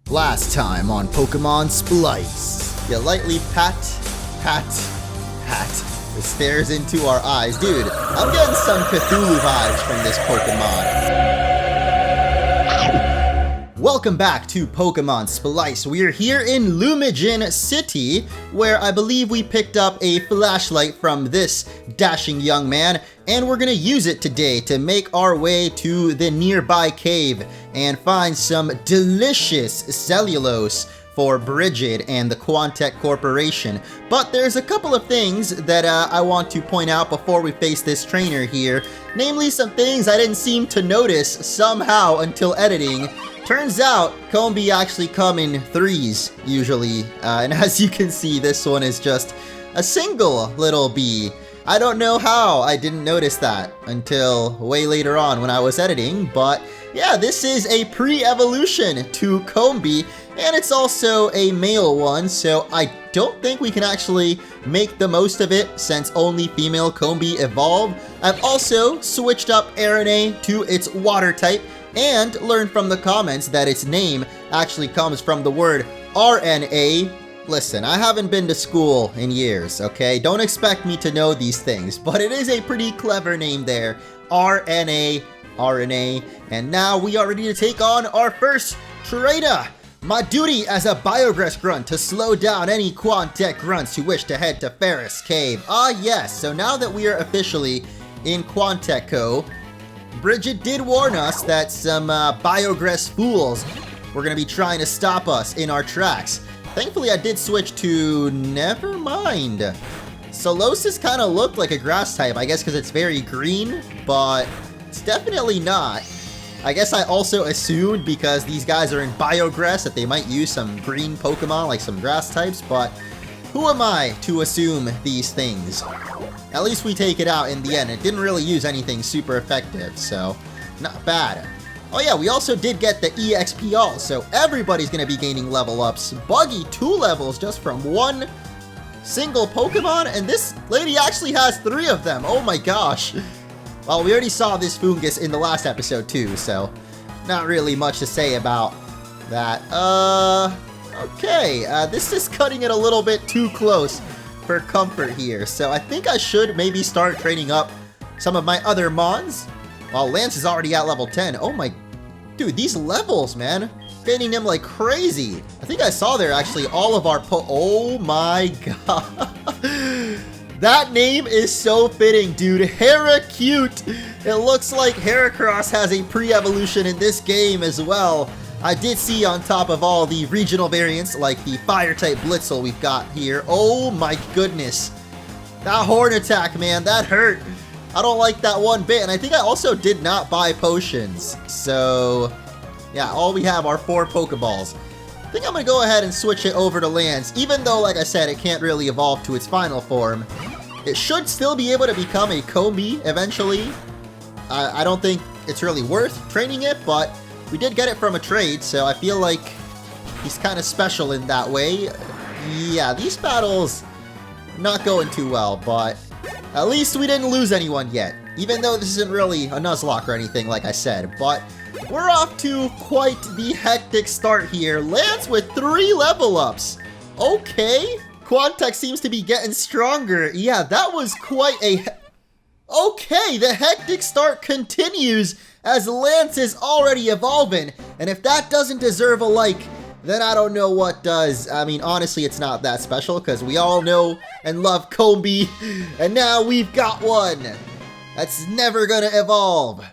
Last time on Pokemon Splice. You lightly pat the stares into our eyes. Dude, I'm getting some Cthulhu vibes from this Pokemon. Welcome back to Pokemon Splice. We're here in Lumigin City, where I believe we picked up a flashlight from this dashing young man, and we're gonna use it today to make our way to the nearby cave and find some delicious cellulose for Bridget and the Quantech Corporation. But there's a couple of things that I want to point out before we face this trainer here. Namely, some things I didn't seem to notice somehow until editing. Turns out, Combee actually come in threes, usually. And as you can see, this one is just a single little bee. I don't know how I didn't notice that until way later on when I was editing, but yeah, this is a pre-evolution to Combee, and it's also a male one, so I don't think we can actually make the most of it since only female Combee evolve. I've also switched up Aranea to its water type, and learned from the comments that its name actually comes from the word RNA. Listen, I haven't been to school in years, okay? Don't expect me to know these things, but it is a pretty clever name there. RNA. And now we are ready to take on our first trainer. My duty as a Biogress grunt to slow down any Quantech grunts who wish to head to Ferrous Cave. Ah yes, so now that we are officially in Quanteco, Bridget did warn us that some Biogress fools were going to be trying to stop us in our tracks. Thankfully, I did switch to never mind. Cellulose kind of looked like a grass type, I guess because it's very green, but it's definitely not. I guess I also assumed because these guys are in Biogress that they might use some green Pokemon, like some grass types, but who am I to assume these things? At least we take it out in the end. It didn't really use anything super effective, so not bad. Oh yeah, we also did get the EXP all, so everybody's gonna be gaining level ups. Buggy 2 levels just from one single Pokemon, and this lady actually has 3 of them. Oh my gosh. Well, we already saw this Fungus in the last episode too, so not really much to say about that. Okay, this is cutting it a little bit too close for comfort here, so I think I should maybe start training up some of my other Mons. While Lance is already at level 10. Oh my, dude, these levels, man, gaining them like crazy. I think I saw there actually all of our oh my god. That name is so fitting, dude. Heracute. It looks like Heracross has a pre-evolution in this game as well. I did see on top of all the regional variants, like the Fire-type Blitzel we've got here. Oh my goodness. That horn attack, man, that hurt. I don't like that one bit, and I think I also did not buy potions. So, yeah, all we have are 4 Pokeballs. I think I'm going to go ahead and switch it over to Lance, even though, like I said, it can't really evolve to its final form. It should still be able to become a Combee eventually. I don't think it's really worth training it, but we did get it from a trade, so I feel like he's kind of special in that way. Yeah, these battles not going too well, but at least we didn't lose anyone yet. Even though this isn't really a Nuzlocke or anything, like I said. But we're off to quite the hectic start here. Lance with 3 level ups. Okay. Quantech seems to be getting stronger. Yeah, that was quite a... Okay, the hectic start continues as Lance is already evolving, and if that doesn't deserve a like, then I don't know what does. I mean, honestly, it's not that special, because we all know and love Combee, and now we've got one that's never gonna evolve.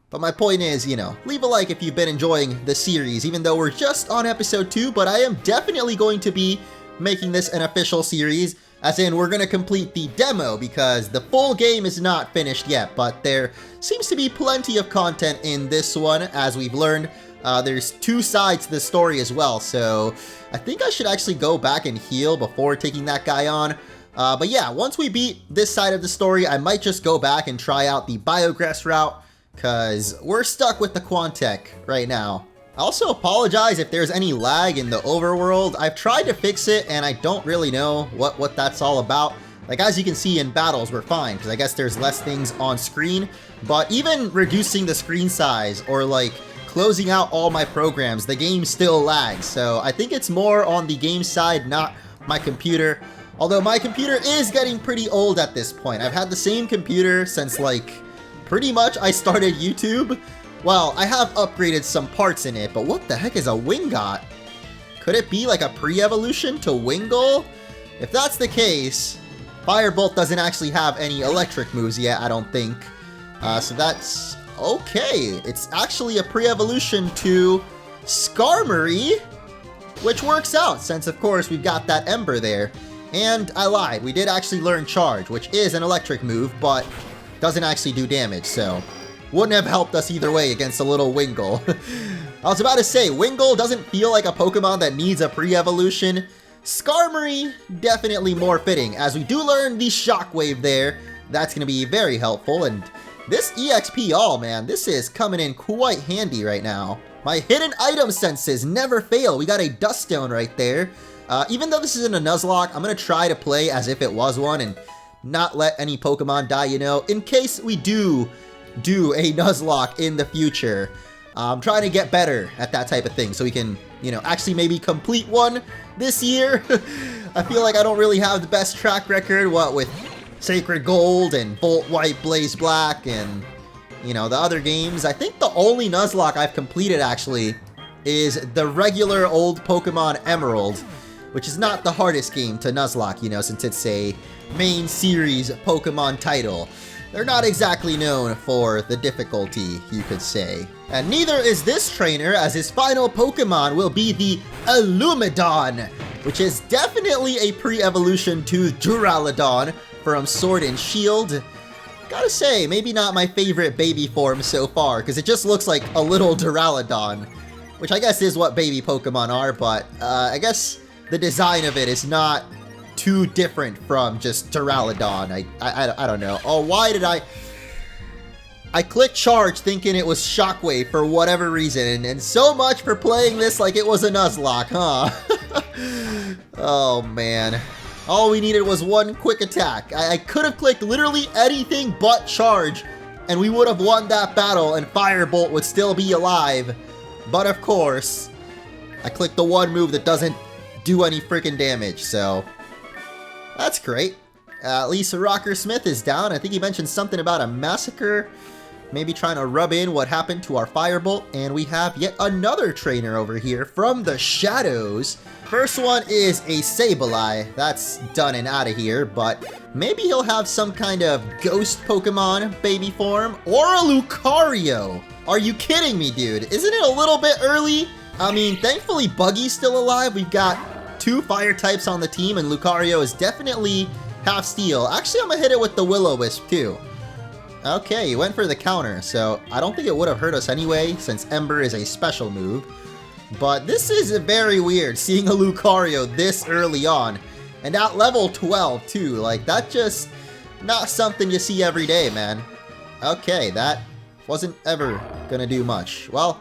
But my point is, you know, leave a like if you've been enjoying the series, even though we're just on episode 2, but I am definitely going to be making this an official series. As in, we're going to complete the demo because the full game is not finished yet, but there seems to be plenty of content in this one, as we've learned. There's 2 sides to the story as well, so I think I should actually go back and heal before taking that guy on. But yeah, once we beat this side of the story, I might just go back and try out the Biogress route, because we're stuck with the Quantech right now. I also apologize if there's any lag in the overworld. I've tried to fix it, and I don't really know what that's all about. Like, as you can see in battles, we're fine, because I guess there's less things on screen. But even reducing the screen size, or like closing out all my programs, the game still lags. So I think it's more on the game side, not my computer. Although my computer is getting pretty old at this point. I've had the same computer since like pretty much I started YouTube. Well, I have upgraded some parts in it, but what the heck is a Wingot? Could it be like a pre-evolution to Wingull? If that's the case, Firebolt doesn't actually have any electric moves yet, I don't think. So that's okay. It's actually a pre-evolution to Skarmory, which works out since, of course, we've got that Ember there. And I lied, we did actually learn Charge, which is an electric move, but doesn't actually do damage, so wouldn't have helped us either way against a little Wingull. I was about to say, Wingull doesn't feel like a Pokemon that needs a pre-evolution. Skarmory, definitely more fitting, as we do learn the Shockwave there. That's going to be very helpful, and this EXP all, man, this is coming in quite handy right now. My hidden item senses never fail. We got a Dust Stone right there. Even though this isn't a Nuzlocke, I'm going to try to play as if it was one and not let any Pokemon die, you know, in case we do a Nuzlocke in the future. I'm trying to get better at that type of thing so we can, you know, actually maybe complete one this year. I feel like I don't really have the best track record, what with Sacred Gold and Volt White, Blaze Black, and, you know, the other games. I think the only Nuzlocke I've completed, actually, is the regular old Pokemon Emerald, which is not the hardest game to Nuzlocke, you know, since it's a main series Pokemon title. They're not exactly known for the difficulty, you could say. And neither is this trainer, as his final Pokemon will be the Illumidon, which is definitely a pre-evolution to Duraludon from Sword and Shield. Gotta say, maybe not my favorite baby form so far, because it just looks like a little Duraludon, which I guess is what baby Pokemon are, but I guess the design of it is not too different from just Duraludon. I don't know. Oh, why did I clicked Charge thinking it was Shockwave for whatever reason, and so much for playing this like it was a Nuzlocke, huh? Oh, man. All we needed was one quick attack. I could have clicked literally anything but Charge, and we would have won that battle, and Firebolt would still be alive. But of course, I clicked the one move that doesn't do any freaking damage, so that's great. At least Rocker Smith is down. I think he mentioned something about a massacre, maybe trying to rub in what happened to our Firebolt. And we have yet another trainer over here from the shadows. First one is a Sableye. That's done and out of here, but maybe he'll have some kind of ghost Pokemon baby form or a Lucario. Are you kidding me, dude? Isn't it a little bit early? I mean, thankfully Buggy's still alive. We've got 2 fire types on the team, and Lucario is definitely half steel. Actually, I'm gonna hit it with the Will-O-Wisp too. Okay, he went for the counter, so I don't think it would have hurt us anyway, since Ember is a special move. But this is very weird, seeing a Lucario this early on, and at level 12 too. Like, that just not something you see every day, man. Okay, that wasn't ever gonna do much. Well,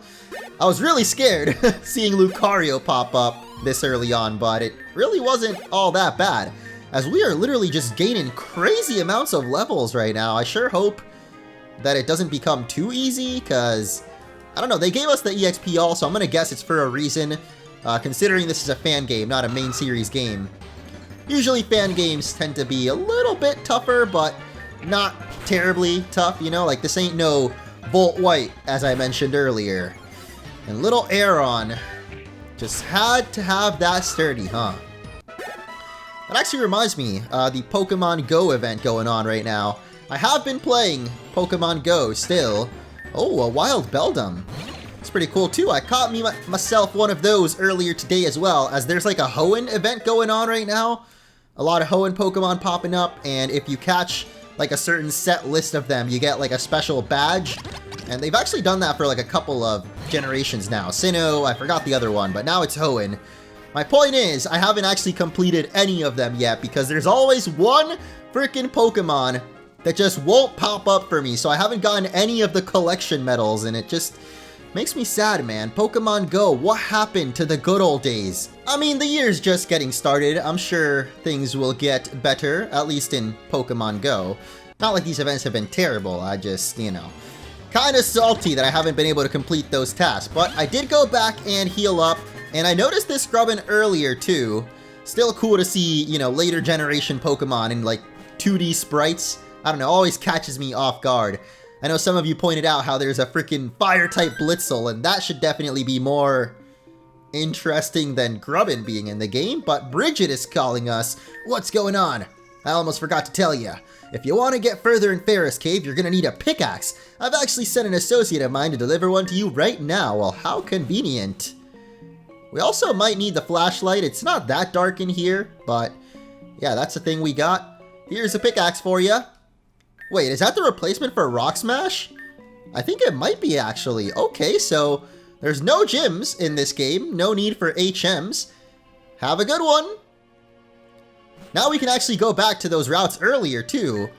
I was really scared seeing Lucario pop up this early on, but it really wasn't all that bad, as we are literally just gaining crazy amounts of levels right now. I sure hope that it doesn't become too easy, because, I don't know, they gave us the EXP all, so I'm gonna guess it's for a reason, considering this is a fan game, not a main series game. Usually fan games tend to be a little bit tougher, but not terribly tough, you know, like this ain't no Volt White, as I mentioned earlier. And little Aeron just had to have that sturdy, huh? That actually reminds me, the Pokemon Go event going on right now. I have been playing Pokemon Go still. Oh, a Wild Beldum. It's pretty cool too. I caught myself one of those earlier today as well, as there's like a Hoenn event going on right now. A lot of Hoenn Pokemon popping up, and if you catch like a certain set list of them, you get like a special badge. And they've actually done that for like a couple of generations now. Sinnoh, I forgot the other one, but now it's Hoenn. My point is, I haven't actually completed any of them yet, because there's always one freaking Pokemon that just won't pop up for me, so I haven't gotten any of the collection medals, and it just makes me sad, man. Pokemon Go, what happened to the good old days? I mean, the year's just getting started. I'm sure things will get better, at least in Pokemon Go. Not like these events have been terrible, I just, you know, Kind of salty that I haven't been able to complete those tasks, but I did go back and heal up, and I noticed this scrubbing earlier too. Still cool to see, you know, later generation Pokemon in like 2D sprites. I don't know, always catches me off guard. I know some of you pointed out how there's a freaking fire-type Blitzel, and that should definitely be more interesting than Grubbin being in the game, but Bridget is calling us. What's going on? I almost forgot to tell you. If you want to get further in Ferrous Cave, you're gonna need a pickaxe. I've actually sent an associate of mine to deliver one to you right now. Well, how convenient. We also might need the flashlight. It's not that dark in here, but yeah, that's the thing we got. Here's a pickaxe for you. Wait, is that the replacement for Rock Smash? I think it might be, actually. Okay, so there's no gyms in this game. No need for HMs. Have a good one. Now we can actually go back to those routes earlier, too.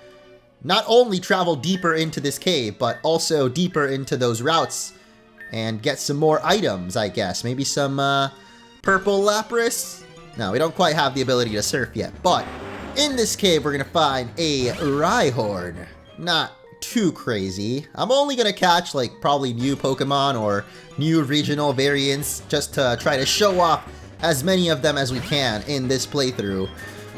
Not only travel deeper into this cave, but also deeper into those routes and get some more items, I guess. Maybe some purple Lapras? No, we don't quite have the ability to surf yet, but in this cave, we're gonna find a Rhyhorn. Not too crazy. I'm only gonna catch, like, probably new Pokemon or new regional variants just to try to show off as many of them as we can in this playthrough.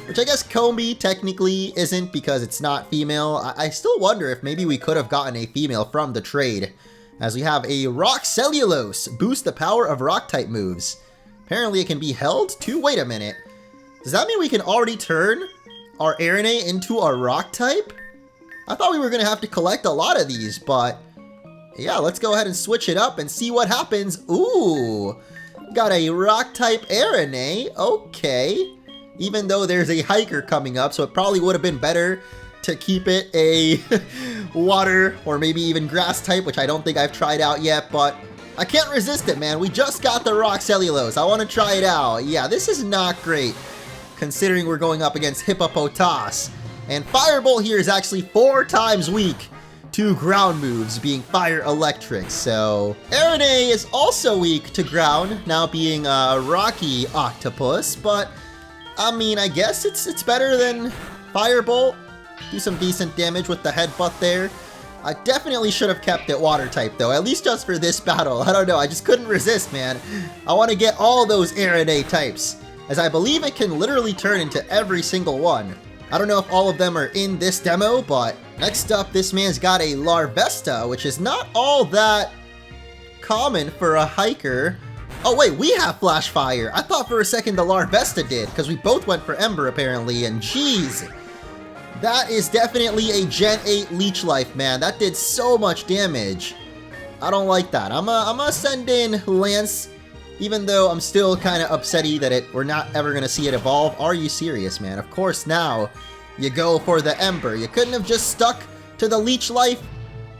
Which I guess Combi technically isn't because it's not female. I still wonder if maybe we could have gotten a female from the trade, as we have a Rock Cellulose. Boost the power of Rock-type moves. Apparently it can be held too. Wait a minute. Does that mean we can already turn our Aranea into a rock type? I thought we were gonna have to collect a lot of these, but yeah, let's go ahead and switch it up and see what happens. Ooh, got a rock type Aranea. Okay, even though there's a hiker coming up, so it probably would have been better to keep it a water or maybe even grass type, which I don't think I've tried out yet, but I can't resist it, man. We just got the Rock Cellulose. I want to try it out. Yeah, this is not great, considering we're going up against Hippopotas. And Firebolt here is actually 4 times weak to ground moves, being Fire Electric. So Aranea is also weak to ground, now being a Rocky Octopus. But I mean, I guess it's better than Firebolt. Do some decent damage with the headbutt there. I definitely should have kept it water type though, at least just for this battle. I don't know, I just couldn't resist, man. I want to get all those Aranea types, as I believe it can literally turn into every single one. I don't know if all of them are in this demo, but next up, this man's got a Larvesta, which is not all that common for a hiker. Oh wait, we have Flash Fire. I thought for a second the Larvesta did, because we both went for Ember apparently, and jeez. That is definitely a Gen 8 Leech Life, man. That did so much damage. I don't like that. I'm gonna send in Lance, even though I'm still kind of upsetty that we're not ever gonna see it evolve. Are you serious, man? Of course now you go for the Ember. You couldn't have just stuck to the Leech Life?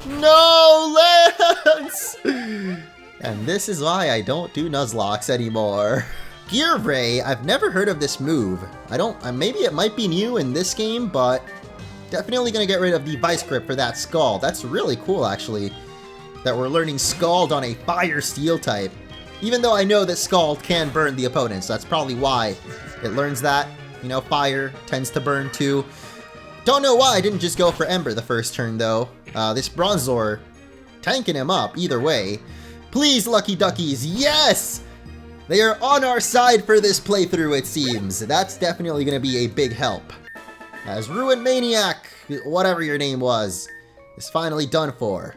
No, Lance! And this is why I don't do Nuzlocke anymore. Gear Ray, I've never heard of this move. Maybe it might be new in this game, but definitely gonna get rid of the Vice Grip for that Scald. That's really cool, actually, that we're learning Scald on a Fire Steel type. Even though I know that Scald can burn the opponents, that's probably why it learns that. You know, Fire tends to burn too. Don't know why I didn't just go for Ember the first turn, though. This Bronzor tanking him up either way. Please, Lucky Duckies, yes! They are on our side for this playthrough, it seems. That's definitely going to be a big help. As Ruin Maniac, whatever your name was, is finally done for.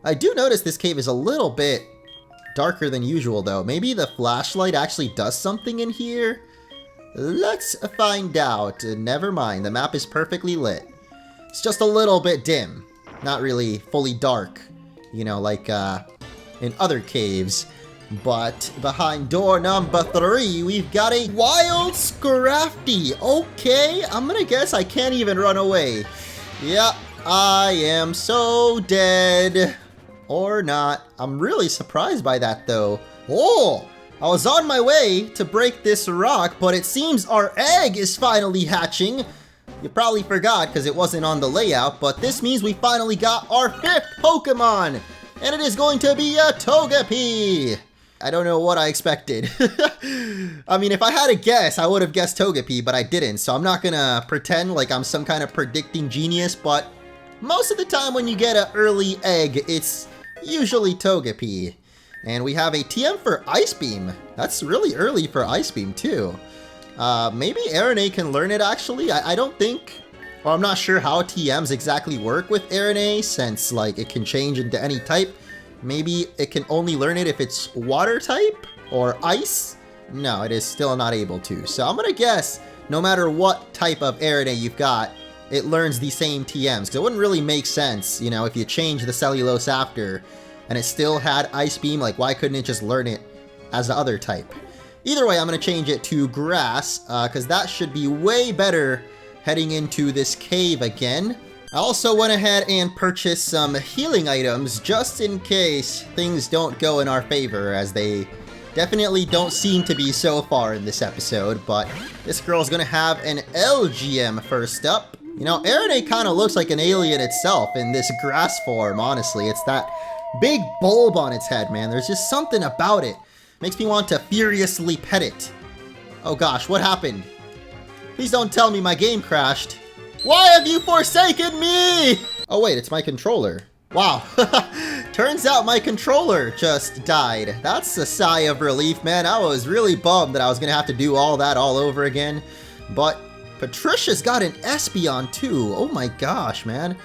I do notice this cave is a little bit darker than usual, though. Maybe the flashlight actually does something in here? Let's find out. Never mind, the map is perfectly lit. It's just a little bit dim. Not really fully dark, you know, like in other caves. But behind door number 3, we've got a Wild Scrafty. Okay, I'm gonna guess I can't even run away. Yep, I am so dead. Or not. I'm really surprised by that, though. Oh, I was on my way to break this rock, but it seems our egg is finally hatching. You probably forgot because it wasn't on the layout, but this means we finally got our 5th Pokemon. And it is going to be a Togepi. I don't know what I expected. I mean, if I had a guess, I would have guessed Togepi, but I didn't. So I'm not gonna pretend like I'm some kind of predicting genius, but most of the time when you get an early egg, it's usually Togepi. And we have a TM for Ice Beam. That's really early for Ice Beam too. Maybe Aranea can learn it actually. I don't think, well, I'm not sure how TMs exactly work with Aranea, since like it can change into any type. Maybe it can only learn it if it's water type or ice. No, it is still not able to. So I'm gonna guess no matter what type of Aranea you've got, it learns the same TMs. Because it wouldn't really make sense, you know, if you change the cellulose after and it still had Ice Beam, like why couldn't it just learn it as the other type? Either way, I'm going to change it to Grass, because that should be way better heading into this cave again. I also went ahead and purchased some healing items just in case things don't go in our favor, as they definitely don't seem to be so far in this episode. But this girl's going to have an LGM first up. You know, Aranea kind of looks like an alien itself in this grass form, honestly. It's that big bulb on its head, man. There's just something about it. Makes me want to furiously pet it. Oh gosh, what happened? Please don't tell me my game crashed. Why have you forsaken me? Oh wait, it's my controller. Wow. Turns out my controller just died. That's a sigh of relief, man. I was really bummed that I was gonna have to do all that all over again. But Patricia's got an Espeon too. Oh my gosh, man.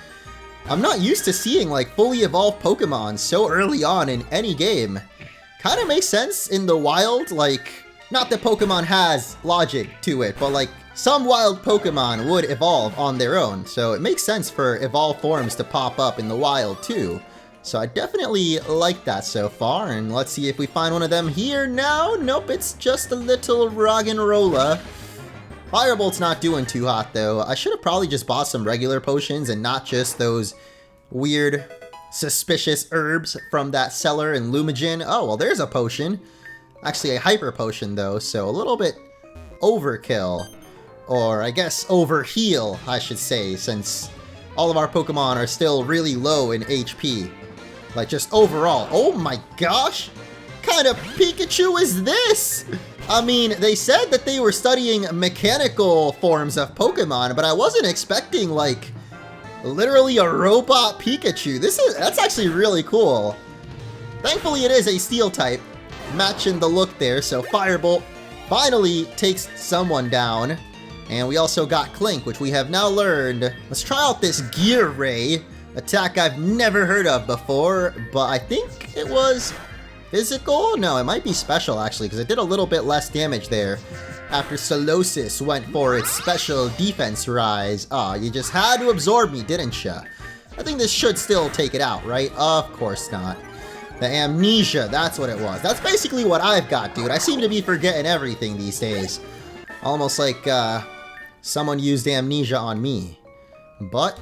I'm not used to seeing like fully evolved Pokemon so early on in any game. Kind of makes sense in the wild, like, not that Pokemon has logic to it, but like some wild Pokemon would evolve on their own, so it makes sense for evolved forms to pop up in the wild too. So I definitely like that so far, and let's see if we find one of them here now. Nope, it's just a little Roggenrola. Firebolt's not doing too hot though. I should have probably just bought some regular potions and not just those weird suspicious herbs from that cellar in Lumigen. Oh, well, there's a potion. Actually, a hyper potion, though, so a little bit overkill. Or, I guess, overheal, I should say, since all of our Pokemon are still really low in HP. Like, just overall. Oh my gosh! What kind of Pikachu is this? I mean, they said that they were studying mechanical forms of Pokemon, but I wasn't expecting, like, literally a robot Pikachu. That's actually really cool. Thankfully it is a steel type, matching the look there, so Firebolt finally takes someone down. And we also got Clink, which we have now learned. Let's try out this Gear Ray, attack I've never heard of before, but I think it was physical? No, it might be special actually, because it did a little bit less damage there after Solosis went for its special defense rise. Aw, you just had to absorb me, didn't ya? I think this should still take it out, right? Of course not. The amnesia, that's what it was. That's basically what I've got, dude. I seem to be forgetting everything these days. Almost like, someone used amnesia on me. But,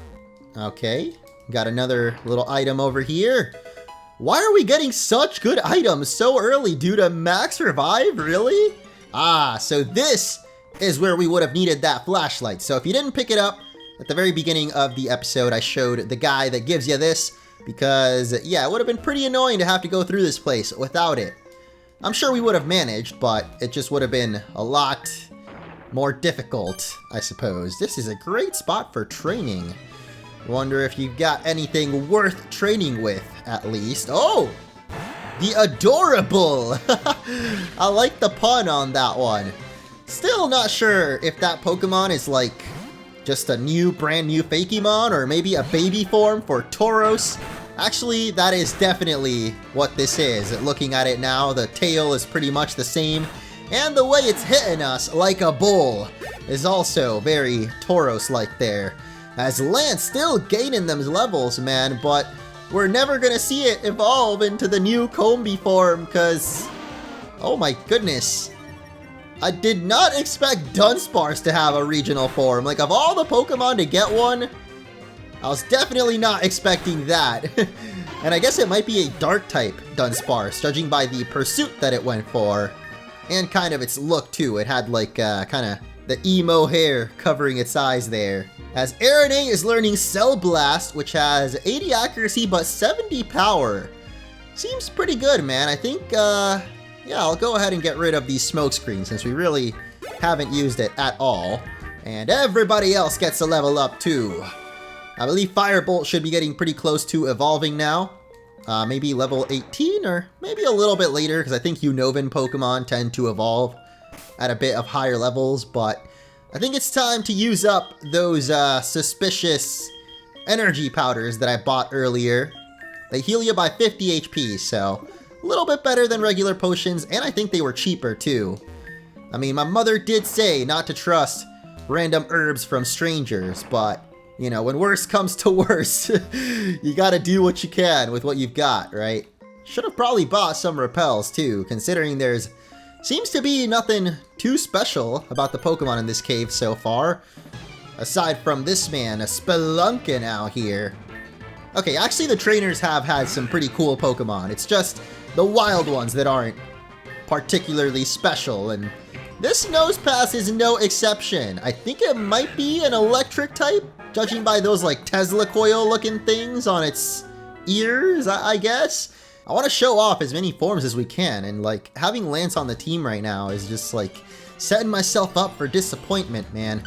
okay. Got another little item over here. Why are we getting such good items so early, dude? A max revive, really? Ah, so this is where we would have needed that flashlight. So if you didn't pick it up at the very beginning of the episode, I showed the guy that gives you this because, yeah, it would have been pretty annoying to have to go through this place without it. I'm sure we would have managed, but it just would have been a lot more difficult, I suppose. This is a great spot for training. Wonder if you've got anything worth training with, at least. Oh! The Adorable! I like the pun on that one. Still not sure if that Pokemon is like just a brand new Fakemon, or maybe a baby form for Tauros. Actually, that is definitely what this is. Looking at it now, the tail is pretty much the same. And the way it's hitting us like a bull is also very Tauros-like there. As Lance still gaining them levels, man, but we're never gonna see it evolve into the new Combi form, because, oh my goodness. I did not expect Dunsparce to have a regional form. Like, of all the Pokemon to get one, I was definitely not expecting that. And I guess it might be a dark type Dunsparce, judging by the pursuit that it went for. And kind of its look too. It had like kind of the emo hair covering its eyes there. As Aranea is learning Cell Blast, which has 80 accuracy but 70 power. Seems pretty good, man. I think, yeah, I'll go ahead and get rid of these smoke screens since we really haven't used it at all. And everybody else gets a level up too. I believe Firebolt should be getting pretty close to evolving now. Maybe level 18 or maybe a little bit later, because I think Unova Pokemon tend to evolve at a bit of higher levels, but I think it's time to use up those suspicious energy powders that I bought earlier. They heal you by 50 HP, so a little bit better than regular potions, and I think they were cheaper too. I mean, my mother did say not to trust random herbs from strangers, but you know, when worse comes to worse, you gotta do what you can with what you've got, right? Should have probably bought some repels too, considering there's seems to be nothing too special about the Pokemon in this cave so far. Aside from this man, a spelunking out here. Okay, actually the trainers have had some pretty cool Pokemon. It's just the wild ones that aren't particularly special, and this Nosepass is no exception. I think it might be an electric type, judging by those like Tesla coil looking things on its ears, I guess. I want to show off as many forms as we can, and like having Lance on the team right now is just like setting myself up for disappointment, man.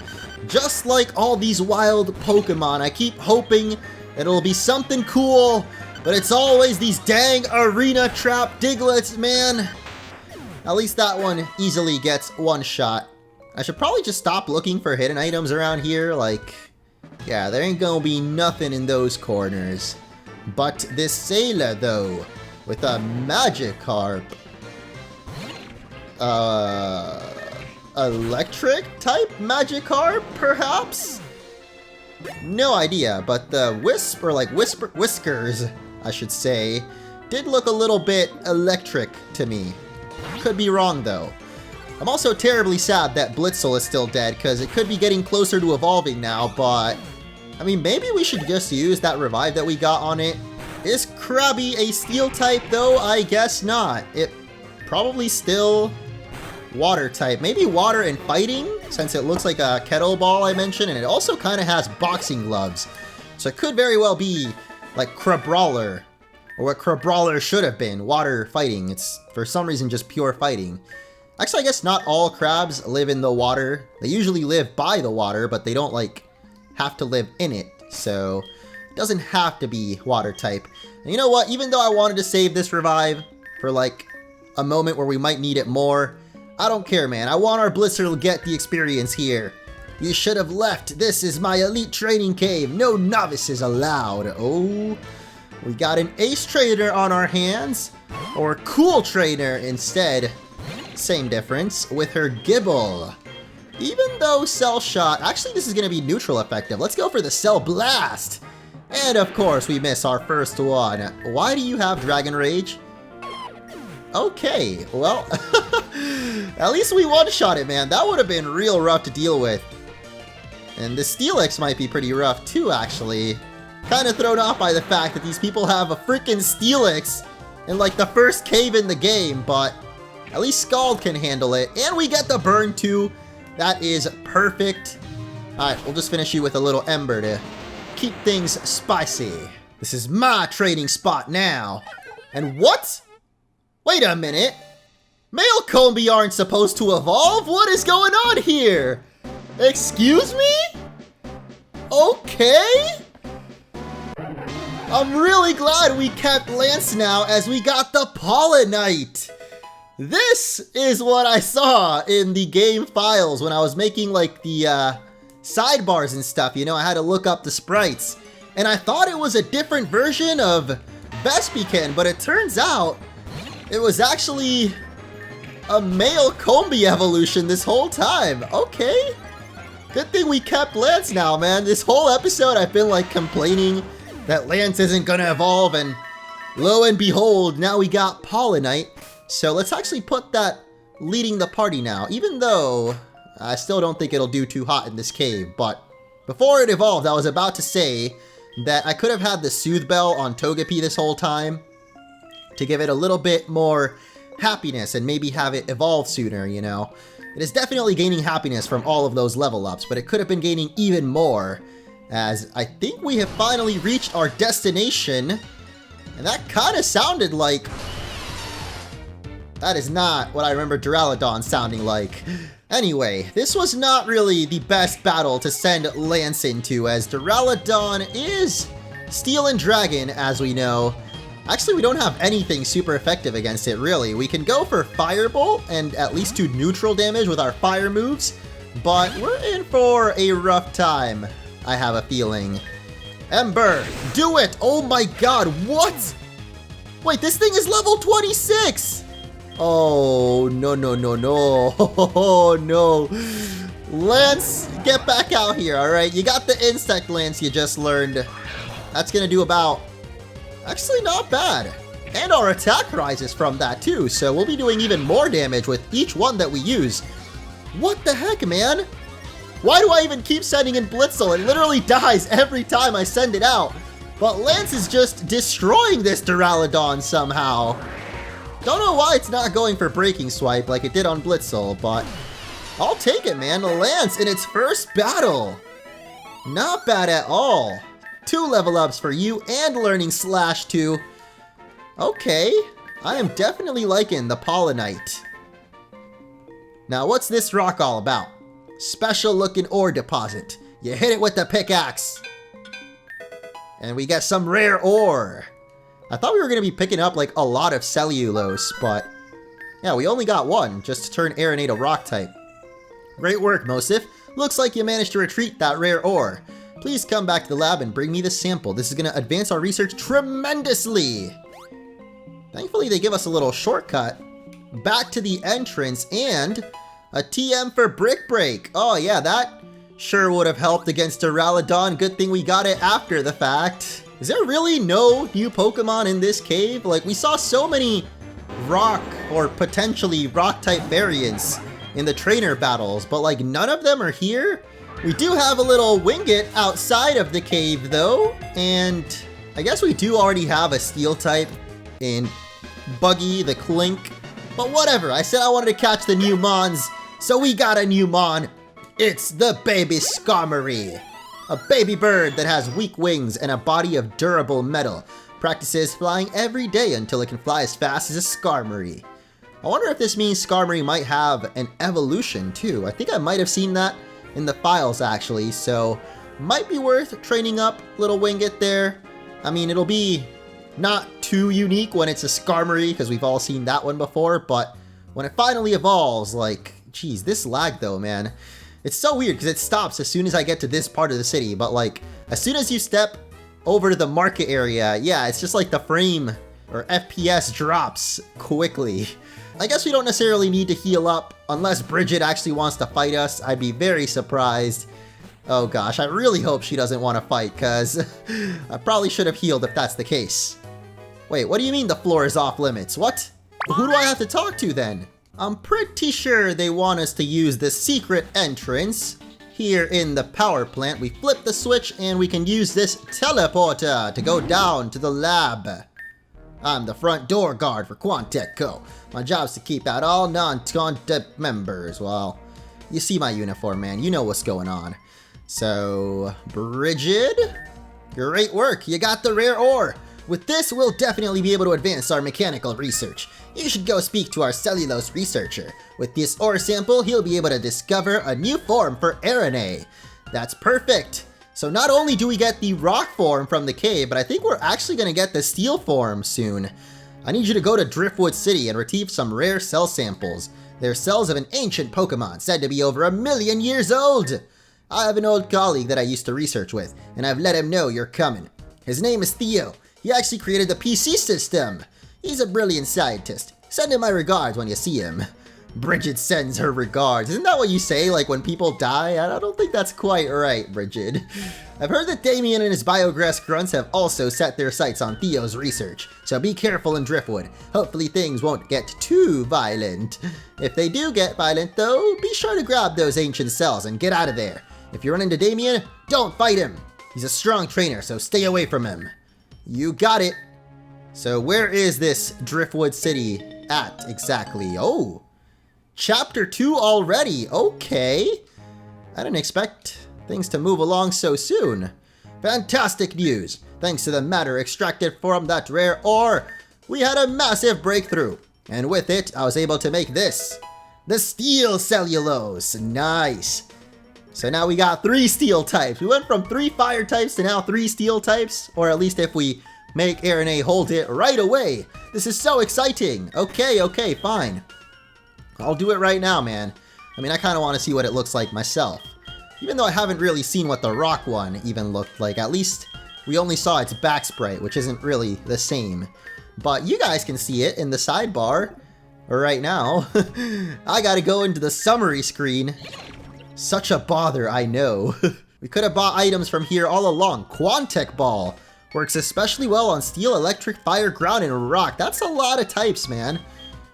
Just like all these wild Pokemon, I keep hoping that it'll be something cool, but it's always these dang arena trap Digletts, man. At least that one easily gets one shot. I should probably just stop looking for hidden items around here, like, yeah, there ain't gonna be nothing in those corners. But this sailor, though, with a Magikarp. Electric type Magikarp, perhaps? No idea, but the wisp, or like whiskers, I should say, did look a little bit electric to me. Could be wrong, though. I'm also terribly sad that Blitzel is still dead, because it could be getting closer to evolving now, but I mean, maybe we should just use that revive that we got on it. Is Krabby a steel type, though? I guess not. It probably still water type. Maybe water and fighting, since it looks like a kettle ball I mentioned, and it also kind of has boxing gloves. So it could very well be like Crabrawler, or what Crabrawler should have been, water fighting. It's for some reason just pure fighting. Actually, I guess not all crabs live in the water. They usually live by the water, but they don't like have to live in it, so it doesn't have to be water type. And you know what, even though I wanted to save this revive for like a moment where we might need it more, I don't care, man. I want our Blitzer to get the experience here. You should have left. This is my elite training cave. No novices allowed. Oh, we got an ace trainer on our hands, or cool trainer instead. Same difference with her Gibble. Even though Cell Shot, actually this is going to be neutral effective. Let's go for the Cell Blast. And of course we miss our first one. Why do you have Dragon Rage? Okay, well, at least we one-shot it, man. That would have been real rough to deal with. And the Steelix might be pretty rough too, actually. Kind of thrown off by the fact that these people have a freaking Steelix in like the first cave in the game, but at least Scald can handle it. And we get the burn too. That is perfect. Alright, we'll just finish you with a little Ember to keep things spicy. This is my trading spot now. And what? Wait a minute. Male Combi aren't supposed to evolve? What is going on here? Excuse me? Okay. I'm really glad we kept Lance now, as we got the Pollinite. This is what I saw in the game files when I was making like the sidebars and stuff. You know, I had to look up the sprites, and I thought it was a different version of Vespiquen, but it turns out it was actually a male Combi evolution this whole time. Okay, good thing we kept Lance now, man. This whole episode I've been like complaining that Lance isn't gonna evolve, and lo and behold, now we got Pollinite. So let's actually put that leading the party now, even though I still don't think it'll do too hot in this cave. But before it evolved, I was about to say that I could have had the Soothe Bell on Togepi this whole time to give it a little bit more happiness and maybe have it evolve sooner, you know. It is definitely gaining happiness from all of those level ups, but it could have been gaining even more, as I think we have finally reached our destination. And that kind of sounded like That is not what I remember Duraludon sounding like. Anyway, this was not really the best battle to send Lance into, as Duraludon is Steel and Dragon, as we know. Actually, we don't have anything super effective against it, really. We can go for Firebolt and at least do neutral damage with our fire moves, but we're in for a rough time, I have a feeling. Ember, do it! Oh my god, what? Wait, this thing is level 26! Oh, no, no, no, no. Oh, no. Lance, get back out here, alright? You got the Insect Lance you just learned. That's gonna do about... Actually, not bad. And our attack rises from that, too, so we'll be doing even more damage with each one that we use. What the heck, man? Why do I even keep sending in Blitzel? It literally dies every time I send it out. But Lance is just destroying this Duraludon somehow. Don't know why it's not going for Breaking Swipe like it did on Blitzel, but I'll take it, man. Lance in its first battle. Not bad at all. 2 level ups for you and learning Slash 2. Okay, I am definitely liking the Polonite. Now, what's this rock all about? Special looking ore deposit. You hit it with the pickaxe. And we get some rare ore. I thought we were going to be picking up like a lot of cellulose, but yeah, we only got one just to turn Aeronate a rock type. Great work, Mosif. Looks like you managed to retrieve that rare ore. Please come back to the lab and bring me the sample. This is going to advance our research tremendously. Thankfully, they give us a little shortcut back to the entrance and a TM for Brick Break. Oh yeah, that sure would have helped against Duraludon. Good thing we got it after the fact. Is there really no new Pokemon in this cave? Like, we saw so many rock or potentially rock type variants in the trainer battles, but like none of them are here. We do have a little Winged outside of the cave though, and I guess we do already have a steel type in Buggy the Clink, but whatever. I said I wanted to catch the new Mons, so we got a new Mon. It's the baby Skarmory. A baby bird that has weak wings and a body of durable metal. Practices flying every day until it can fly as fast as a Skarmory. I wonder if this means Skarmory might have an evolution too. I think I might have seen that in the files actually, so might be worth training up little Winged there. I mean, it'll be not too unique when it's a Skarmory because we've all seen that one before, but when it finally evolves, like, geez, this lag though, man. It's so weird because it stops as soon as I get to this part of the city, but like, as soon as you step over to the market area, yeah, it's just like the frame or FPS drops quickly. I guess we don't necessarily need to heal up unless Bridget actually wants to fight us. I'd be very surprised. Oh gosh, I really hope she doesn't want to fight because I probably should have healed if that's the case. Wait, what do you mean the floor is off limits? What? Who do I have to talk to then? I'm pretty sure they want us to use the secret entrance. Here in the power plant, we flip the switch and we can use this teleporter to go down to the lab. I'm the front door guard for Quantec Co. My job's to keep out all non-Quantec members. Well, you see my uniform, man. You know what's going on. So, Bridget, great work. You got the rare ore. With this, we'll definitely be able to advance our mechanical research. You should go speak to our cellulose researcher. With this ore sample, he'll be able to discover a new form for Aeronate. That's perfect. So not only do we get the rock form from the cave, but I think we're actually going to get the steel form soon. I need you to go to Driftwood City and retrieve some rare cell samples. They're cells of an ancient Pokemon said to be over 1,000,000 years old. I have an old colleague that I used to research with, and I've let him know you're coming. His name is Theo. He actually created the PC system. He's a brilliant scientist. Send him my regards when you see him. Bridget sends her regards. Isn't that what you say, like when people die? I don't think that's quite right, Bridget. I've heard that Damien and his Biograss grunts have also set their sights on Theo's research, so be careful in Driftwood. Hopefully things won't get too violent. If they do get violent though, be sure to grab those ancient cells and get out of there. If you run into Damien, don't fight him. He's a strong trainer, so stay away from him. You got it. So where is this Driftwood City at exactly? Oh, Chapter 2 already. Okay. I didn't expect things to move along so soon. Fantastic news. Thanks to the matter extracted from that rare ore, we had a massive breakthrough. And with it, I was able to make this. The steel cellulose. Nice. So now we got 3 steel types. We went from 3 fire types to now 3 steel types. Or at least if we make Aaron hold it right away. This is so exciting. Okay, fine. I'll do it right now, man. I mean, I kind of want to see what it looks like myself. Even though I haven't really seen what the rock one even looked like. At least we only saw its back sprite, which isn't really the same. But you guys can see it in the sidebar right now. I gotta go into the summary screen. Such a bother, I know. We could have bought items from here all along. Quantech Ball works especially well on steel, electric, fire, ground, and rock. That's a lot of types, man.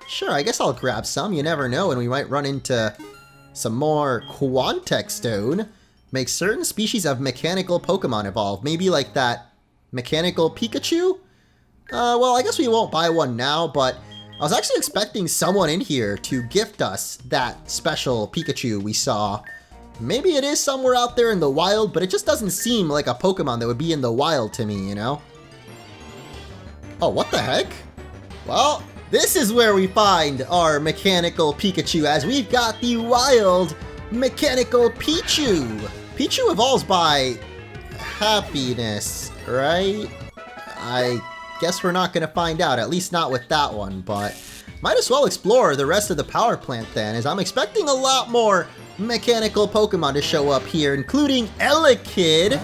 Sure, I guess I'll grab some. You never know, and we might run into some more Quantech Stone. Make certain species of mechanical Pokemon evolve. Maybe like that mechanical Pikachu? Well, I guess we won't buy one now, but I was actually expecting someone in here to gift us that special Pikachu we saw. Maybe it is somewhere out there in the wild, but it just doesn't seem like a Pokemon that would be in the wild to me, you know? Oh, what the heck? Well, this is where we find our mechanical Pikachu, as we've got the wild mechanical Pichu. Pichu evolves by happiness, right? I guess we're not going to find out, at least not with that one, but might as well explore the rest of the power plant then, as I'm expecting a lot more mechanical Pokemon to show up here, including Elekid.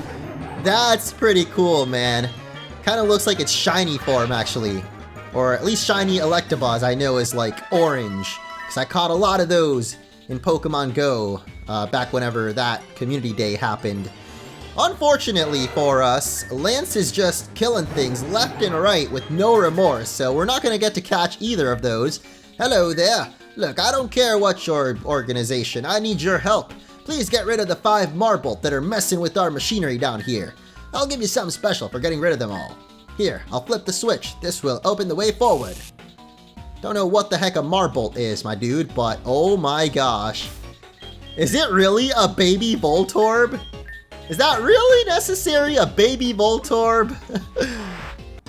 That's pretty cool, man. Kind of looks like its shiny form, actually. Or at least shiny Electabuzz, I know, is like orange, because I caught a lot of those in Pokemon Go back whenever that community day happened. Unfortunately for us, Lance is just killing things left and right with no remorse, so we're not going to get to catch either of those. Hello there. Look, I don't care what's your organization, I need your help. Please get rid of the 5 Marbolt that are messing with our machinery down here. I'll give you something special for getting rid of them all. Here, I'll flip the switch. This will open the way forward. Don't know what the heck a Marbolt is, my dude, but oh my gosh. Is it really a baby Voltorb? Is that really necessary, a baby Voltorb?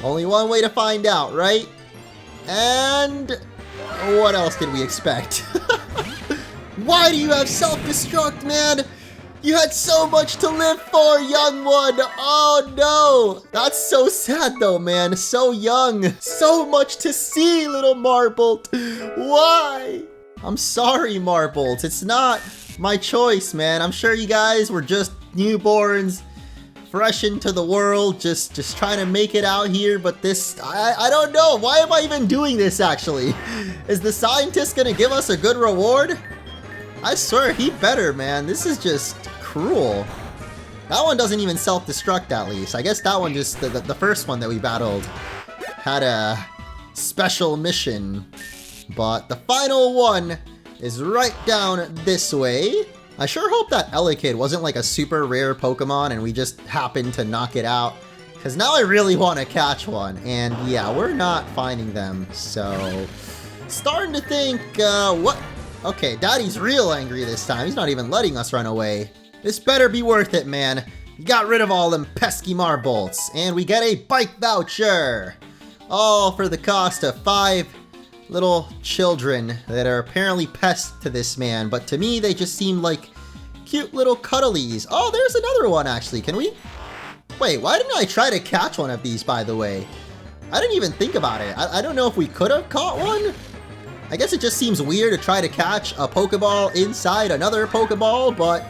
Only one way to find out, right? And what else did we expect? Why do you have self-destruct, man? You had so much to live for, young one. Oh no. That's so sad though, man. So young. So much to see, little Marbolt. Why? I'm sorry, Marbolt. It's not my choice, man. I'm sure you guys were just newborns, fresh into the world, just trying to make it out here, but this, I don't know. Why am I even doing this, actually? Is the scientist gonna give us a good reward? I swear, he better, man. This is just cruel. That one doesn't even self-destruct, at least. I guess that one just, the first one that we battled had a special mission. But the final one is right down this way. I sure hope that Elekid wasn't like a super rare Pokemon and we just happened to knock it out. Because now I really want to catch one. And yeah, we're not finding them. So, starting to think, what? Okay, Daddy's real angry this time. He's not even letting us run away. This better be worth it, man. Got rid of all them pesky Marbolts. And we get a bike voucher. All for the cost of 5 little children that are apparently pests to this man. But to me, they just seem like cute little cuddlies. Oh, there's another one, actually. Can we? Wait, why didn't I try to catch one of these, by the way? I didn't even think about it. I don't know if we could have caught one. I guess it just seems weird to try to catch a Pokeball inside another Pokeball, but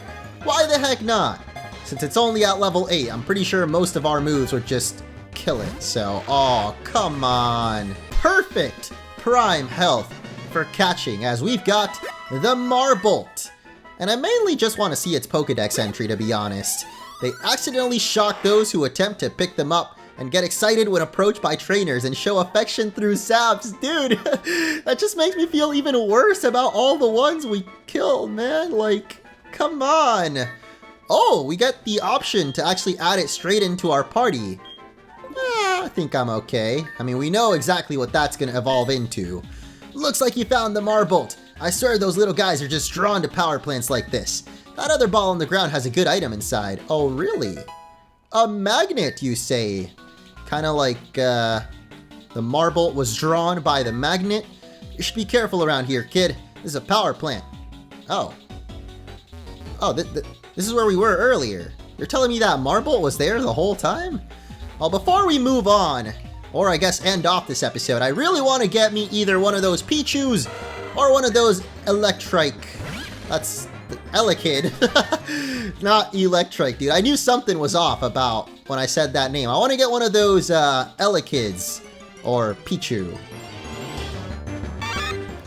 why the heck not? Since it's only at level 8, I'm pretty sure most of our moves would just kill it. So, oh, come on. Perfect prime health for catching, as we've got the Marbolt. And I mainly just want to see its Pokedex entry, to be honest. They accidentally shock those who attempt to pick them up and get excited when approached by trainers and show affection through saps. Dude, that just makes me feel even worse about all the ones we killed, man. Like, come on. Oh, we get the option to actually add it straight into our party. I think I'm okay. I mean, we know exactly what that's going to evolve into. Looks like you found the Marbolt. I swear those little guys are just drawn to power plants like this. That other ball on the ground has a good item inside. Oh, really? A magnet, you say? Kind of like the Marbolt was drawn by the magnet. You should be careful around here, kid. This is a power plant. Oh. Oh, this is where we were earlier. You're telling me that marble was there the whole time? Well, before we move on, or I guess end off this episode, I really want to get me either one of those Pichus or one of those Electrike. That's Elekid. Not Electrike, dude. I knew something was off about when I said that name. I want to get one of those Elekids or Pichu.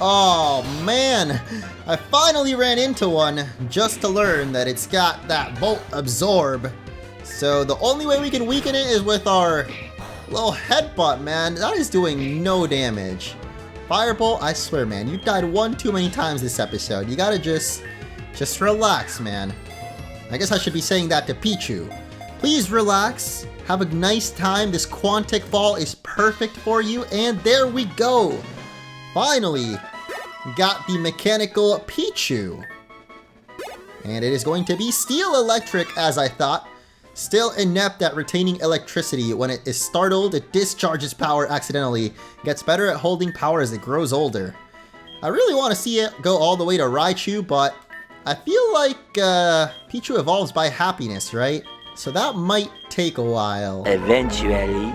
Oh man, I finally ran into one just to learn that it's got that Volt Absorb. So the only way we can weaken it is with our little headbutt, man. That is doing no damage. Firebolt, I swear, man, you've died one too many times this episode. You gotta just relax, man. I guess I should be saying that to Pichu. Please relax. Have a nice time. This Quantic Ball is perfect for you. And there we go. Finally, got the mechanical Pichu. And it is going to be Steel Electric, as I thought. Still inept at retaining electricity. When it is startled, it discharges power accidentally. Gets better at holding power as it grows older. I really want to see it go all the way to Raichu, but I feel like Pichu evolves by happiness, right? So that might take a while. Eventually.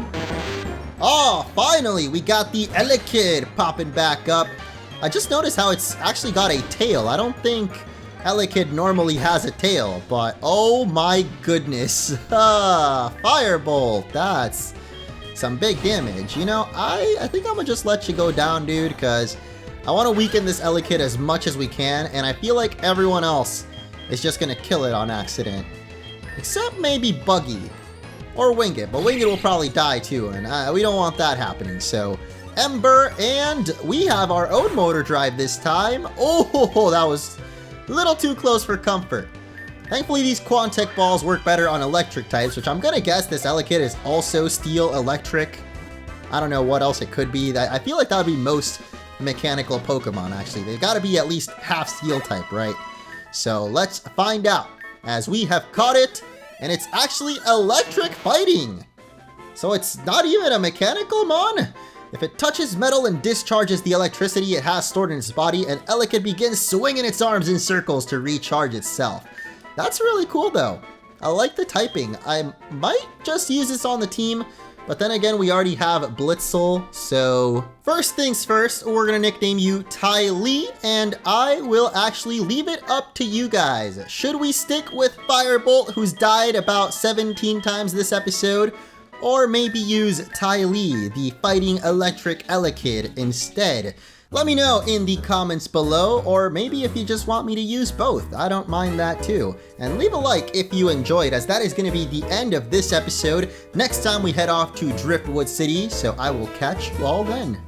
Oh, finally, we got the Elekid popping back up. I just noticed how it's actually got a tail. I don't think Elekid normally has a tail, but oh my goodness. Firebolt, that's some big damage. You know, I think I'm gonna just let you go down, dude, because I want to weaken this Elekid as much as we can, and I feel like everyone else is just gonna kill it on accident. Except maybe Buggy. Or Winged, but Winged will probably die too, and we don't want that happening, so Ember, and we have our own motor drive this time. Oh, that was a little too close for comfort. Thankfully, these Quantic Balls work better on electric types, which I'm gonna guess this Elekid is also Steel Electric. I don't know what else it could be. I feel like that would be most mechanical Pokemon, actually. They've got to be at least half Steel type, right? So let's find out, as we have caught it. And it's actually electric fighting. So it's not even a mechanical mon. If it touches metal and discharges the electricity it has stored in its body, an Elekid begins swinging its arms in circles to recharge itself. That's really cool though. I like the typing. I might just use this on the team, but then again, we already have Blitzel. So first things first, we're gonna nickname you Ty Lee, and I will actually leave it up to you guys. Should we stick with Firebolt, who's died about 17 times this episode, or maybe use Ty Lee, the fighting electric Elekid, instead? Let me know in the comments below, or maybe if you just want me to use both, I don't mind that too. And leave a like if you enjoyed, as that is going to be the end of this episode. Next time we head off to Driftwood City, so I will catch you all then.